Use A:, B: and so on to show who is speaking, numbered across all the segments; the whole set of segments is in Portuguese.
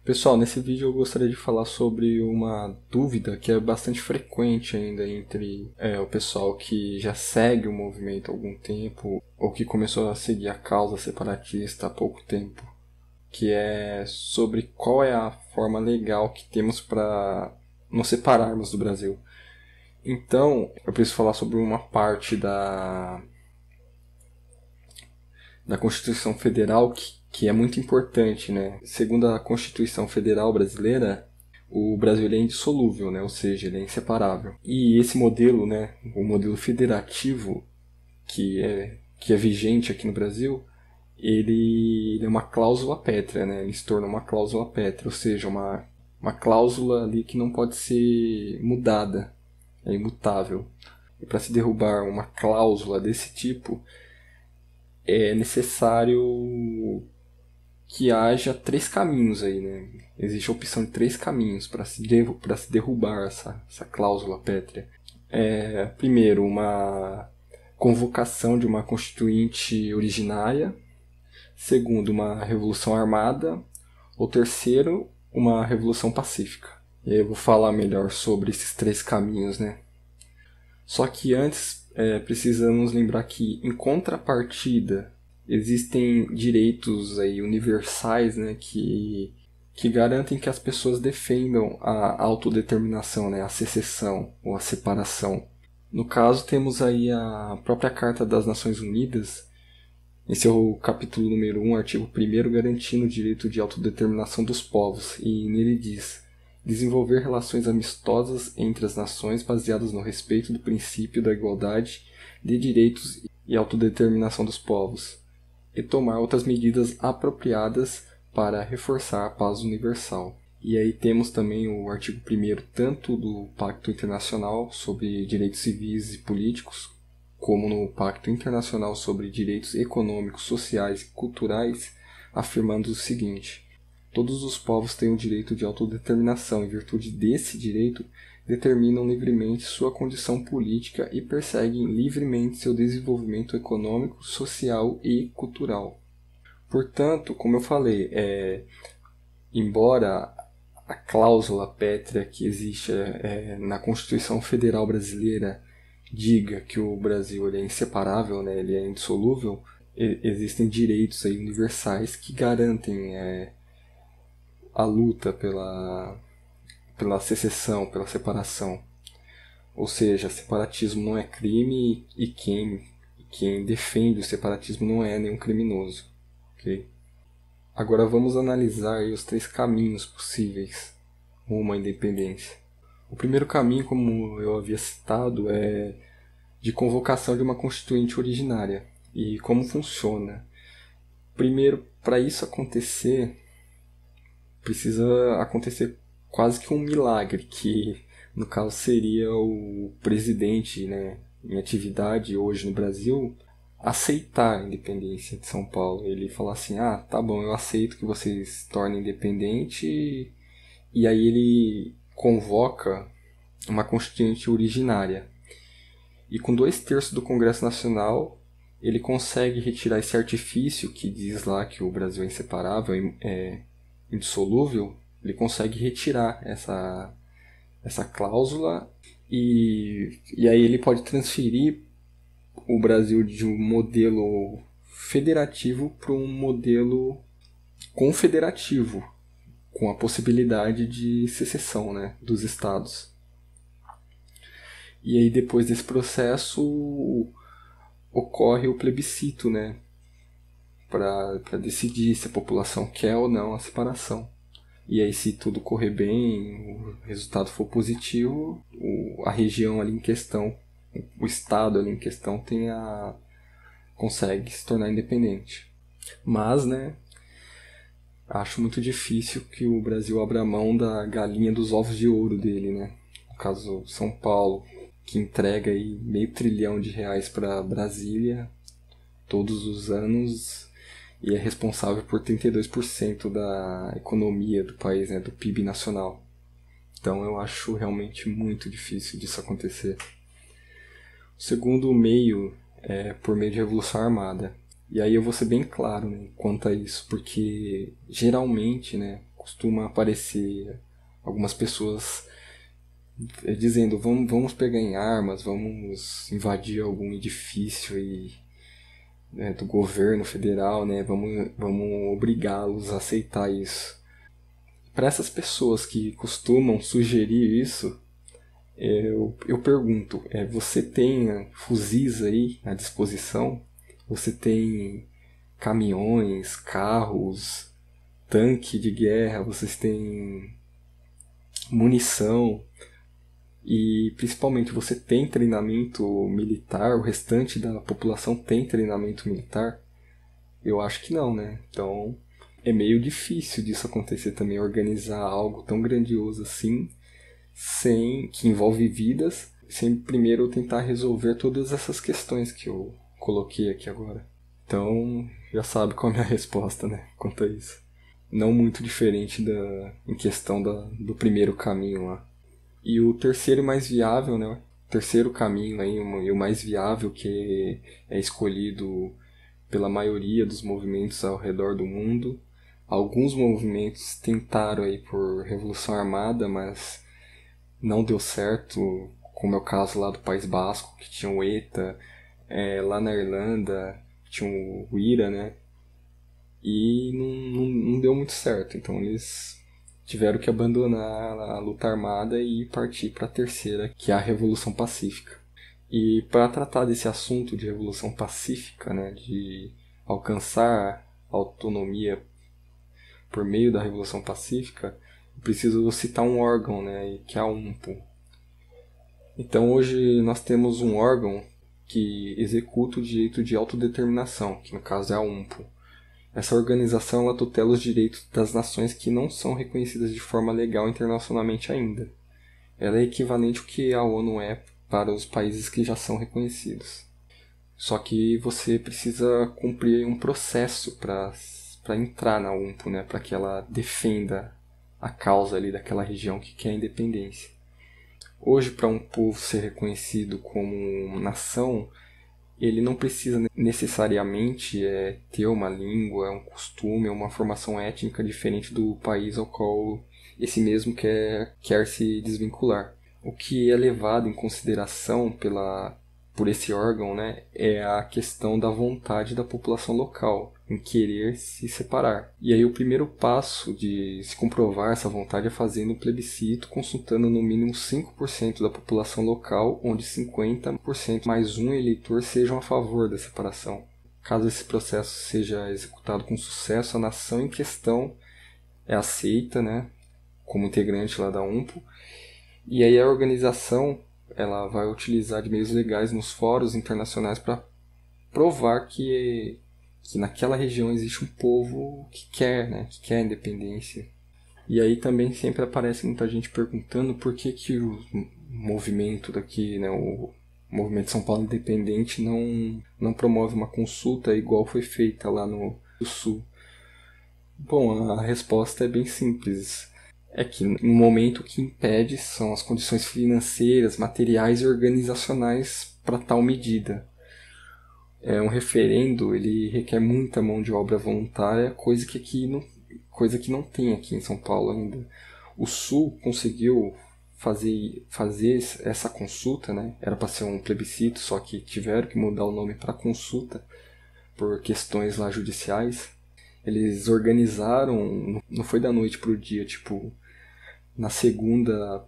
A: Pessoal, nesse vídeo eu gostaria de falar sobre uma dúvida que é bastante frequente ainda entre o pessoal que já segue o movimento há algum tempo ou que começou a seguir a causa separatista há pouco tempo, que é sobre qual é a forma legal que temos para nos separarmos do Brasil. Então, eu preciso falar sobre uma parte da Constituição Federal que é muito importante, né? Segundo a Constituição Federal brasileira, o Brasil ele é indissolúvel, né? Ou seja, ele é inseparável. E esse modelo, né, o modelo federativo que é vigente aqui no Brasil, ele é uma cláusula pétrea, né? Ele se torna uma cláusula pétrea, ou seja, uma cláusula ali que não pode ser mudada, é imutável. E para se derrubar uma cláusula desse tipo, é necessário que haja três caminhos aí, né? Existe a opção de três caminhos para se derrubar essa cláusula pétrea. Primeiro, uma convocação de uma constituinte originária. Segundo, uma revolução armada. Ou terceiro, uma revolução pacífica. E aí eu vou falar melhor sobre esses três caminhos, né? Só que antes precisamos lembrar que, em contrapartida, existem direitos aí universais, né, que garantem que as pessoas defendam a autodeterminação, né, a secessão ou a separação. No caso, temos aí a própria Carta das Nações Unidas, em seu capítulo número 1, artigo 1º, garantindo o direito de autodeterminação dos povos, e nele diz: desenvolver relações amistosas entre as nações baseadas no respeito do princípio da igualdade de direitos e autodeterminação dos povos, e tomar outras medidas apropriadas para reforçar a paz universal. E aí temos também o artigo 1º tanto do Pacto Internacional sobre Direitos Civis e Políticos, como no Pacto Internacional sobre Direitos Econômicos, Sociais e Culturais, afirmando o seguinte: todos os povos têm o direito de autodeterminação. Em virtude desse direito, determinam livremente sua condição política e perseguem livremente seu desenvolvimento econômico, social e cultural. Portanto, como eu falei, embora a cláusula pétrea que existe na Constituição Federal Brasileira diga que o Brasil ele é inseparável, né, ele é indissolúvel, existem direitos aí universais que garantem a luta pela secessão, pela separação. Ou seja, separatismo não é crime e quem defende o separatismo não é nenhum criminoso. Okay? Agora vamos analisar aí os três caminhos possíveis rumo à independência. O primeiro caminho, como eu havia citado, é de convocação de uma constituinte originária. E como funciona? Primeiro, para isso acontecer, precisa acontecer quase que um milagre, que no caso seria o presidente, né, em atividade hoje no Brasil, aceitar a independência de São Paulo. Ele falar assim: tá bom, eu aceito que vocês se tornem independente, e aí ele convoca uma constituinte originária. E com 2/3 do Congresso Nacional, ele consegue retirar esse artifício que diz lá que o Brasil é inseparável, indissolúvel. Ele consegue retirar essa cláusula e aí ele pode transferir o Brasil de um modelo federativo para um modelo confederativo, com a possibilidade de secessão, né, dos estados. E aí depois desse processo ocorre o plebiscito, né, para decidir se a população quer ou não a separação. E aí, se tudo correr bem, o resultado for positivo, a região ali em questão, o estado ali em questão consegue se tornar independente. Mas, né, acho muito difícil que o Brasil abra mão da galinha dos ovos de ouro dele, né? No caso, São Paulo, que entrega aí R$500 bilhão para Brasília todos os anos e é responsável por 32% da economia do país, né, do PIB nacional. Então eu acho realmente muito difícil disso acontecer. O segundo meio é por meio de revolução armada. E aí eu vou ser bem claro, né, quanto a isso, porque geralmente, né, costuma aparecer algumas pessoas dizendo vamos pegar em armas, vamos invadir algum edifício né, do governo federal, né, vamos obrigá-los a aceitar isso. Para essas pessoas que costumam sugerir isso, eu pergunto, você tem fuzis aí à disposição? Você tem caminhões, carros, tanque de guerra, vocês têm munição e principalmente você tem treinamento militar, o restante da população tem treinamento militar? Eu acho que não, né? Então é meio difícil disso acontecer também, organizar algo tão grandioso assim, que envolve vidas, sem primeiro tentar resolver todas essas questões que eu coloquei aqui agora. Então, já sabe qual é a minha resposta, né, quanto a isso. Não muito diferente em questão do primeiro caminho lá. E o terceiro e mais viável, né, o terceiro caminho aí, e o mais viável que é escolhido pela maioria dos movimentos ao redor do mundo. Alguns movimentos tentaram aí por Revolução Armada, mas não deu certo, como é o caso lá do País Basco, que tinha o ETA, lá na Irlanda tinha o IRA, né? E não deu muito certo, então eles tiveram que abandonar a luta armada e partir para a terceira, que é a Revolução Pacífica. E para tratar desse assunto de Revolução Pacífica, né, de alcançar autonomia por meio da Revolução Pacífica, eu preciso citar um órgão, né, que é a UNPO. Então hoje nós temos um órgão que executa o direito de autodeterminação, que no caso é a UNPO. Essa organização ela tutela os direitos das nações que não são reconhecidas de forma legal internacionalmente ainda. Ela é equivalente ao que a ONU é para os países que já são reconhecidos. Só que você precisa cumprir um processo para entrar na UNPO, né, para que ela defenda a causa ali daquela região que quer a independência. Hoje, para um povo ser reconhecido como nação, ele não precisa necessariamente ter uma língua, um costume, uma formação étnica diferente do país ao qual esse mesmo quer se desvincular. O que é levado em consideração por esse órgão, né, é a questão da vontade da população local em querer se separar. E aí o primeiro passo de se comprovar essa vontade é fazendo um plebiscito, consultando no mínimo 5% da população local, onde 50% mais um eleitor sejam a favor da separação. Caso esse processo seja executado com sucesso, a nação em questão é aceita, né, como integrante lá da UNPO, e aí a organização ela vai utilizar de meios legais nos fóruns internacionais para provar que naquela região existe um povo que quer, né, que quer a independência. E aí também sempre aparece muita gente perguntando por que o movimento daqui, né, o Movimento São Paulo Independente não promove uma consulta igual foi feita lá no Sul. Bom, a resposta é bem simples. É que no momento o que impede são as condições financeiras, materiais e organizacionais para tal medida. Um referendo ele requer muita mão de obra voluntária, coisa que não tem aqui em São Paulo ainda. O Sul conseguiu fazer essa consulta, né? Era para ser um plebiscito, só que tiveram que mudar o nome para consulta por questões lá judiciais. Eles organizaram, não foi da noite para o dia, tipo, na segunda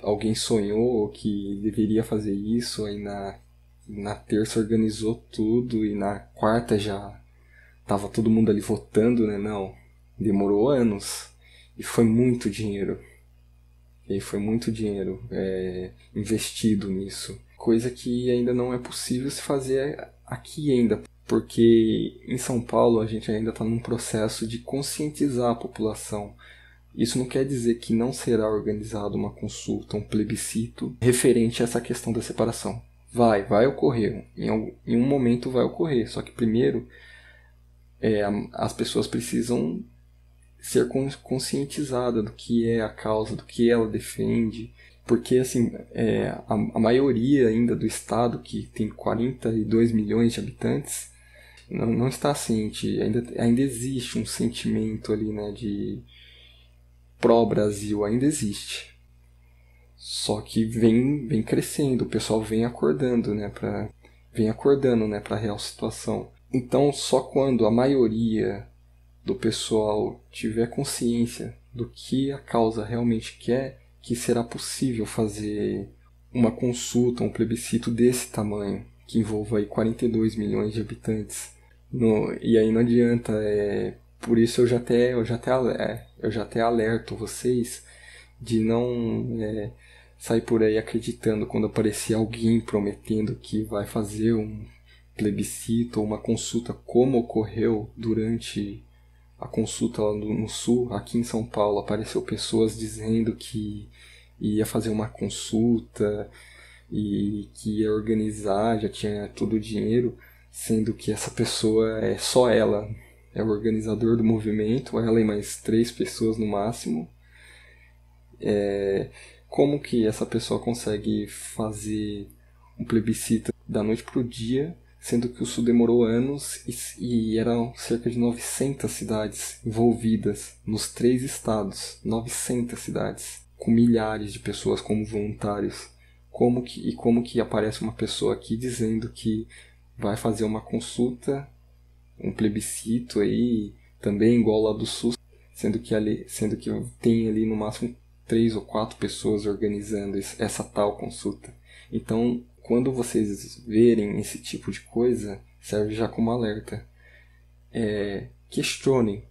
A: alguém sonhou que deveria fazer isso, aí na terça organizou tudo e na quarta já tava todo mundo ali votando, né? Não, demorou anos e foi muito dinheiro. Investido nisso. Coisa que ainda não é possível se fazer aqui ainda, porque em São Paulo a gente ainda está num processo de conscientizar a população. Isso não quer dizer que não será organizada uma consulta, um plebiscito referente a essa questão da separação. Vai ocorrer. Em um momento vai ocorrer. Só que primeiro as pessoas precisam ser conscientizadas do que é a causa, do que ela defende. Porque assim, a maioria ainda do estado, que tem 42 milhões de habitantes, não está ciente. Ainda existe um sentimento ali, né, pró-Brasil ainda existe. Só que vem crescendo, o pessoal vem acordando, né, para a real situação. Então, só quando a maioria do pessoal tiver consciência do que a causa realmente quer, que será possível fazer uma consulta, um plebiscito desse tamanho, que envolva aí 42 milhões de habitantes. E aí não adianta, por isso eu já até alerto vocês de não sair por aí acreditando quando aparecer alguém prometendo que vai fazer um plebiscito ou uma consulta, como ocorreu durante a consulta lá no Sul. Aqui em São Paulo apareceu pessoas dizendo que ia fazer uma consulta e que ia organizar, já tinha todo o dinheiro, sendo que essa pessoa só ela é o organizador do movimento, ela e mais 3 pessoas no máximo. Como que essa pessoa consegue fazer um plebiscito da noite para o dia, sendo que o Sul demorou anos e eram cerca de 900 cidades envolvidas nos 3 estados, 900 cidades, com milhares de pessoas como voluntários. Como que aparece uma pessoa aqui dizendo que vai fazer uma consulta, um plebiscito aí, também igual lá do Sul, sendo que tem ali no máximo 3 ou 4 pessoas organizando essa tal consulta. Então, quando vocês verem esse tipo de coisa, serve já como alerta. Questionem,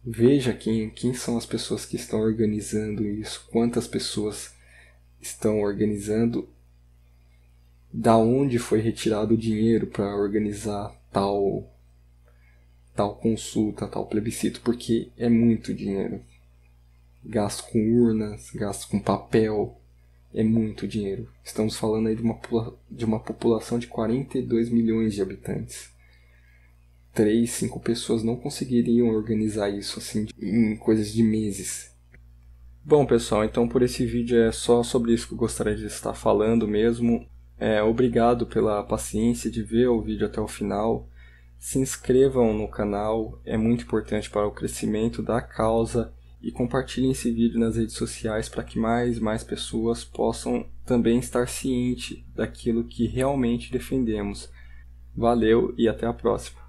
A: veja quem são as pessoas que estão organizando isso, quantas pessoas estão organizando, da onde foi retirado o dinheiro para organizar tal consulta, tal plebiscito, porque é muito dinheiro. Gasto com urnas, gasto com papel, é muito dinheiro. Estamos falando aí de uma população de 42 milhões de habitantes. 3, 5 pessoas não conseguiriam organizar isso assim em coisas de meses. Bom, pessoal, então por esse vídeo é só sobre isso que eu gostaria de estar falando mesmo. Obrigado pela paciência de ver o vídeo até o final. Se inscrevam no canal, é muito importante para o crescimento da causa, e compartilhem esse vídeo nas redes sociais para que mais pessoas possam também estar cientes daquilo que realmente defendemos. Valeu e até a próxima!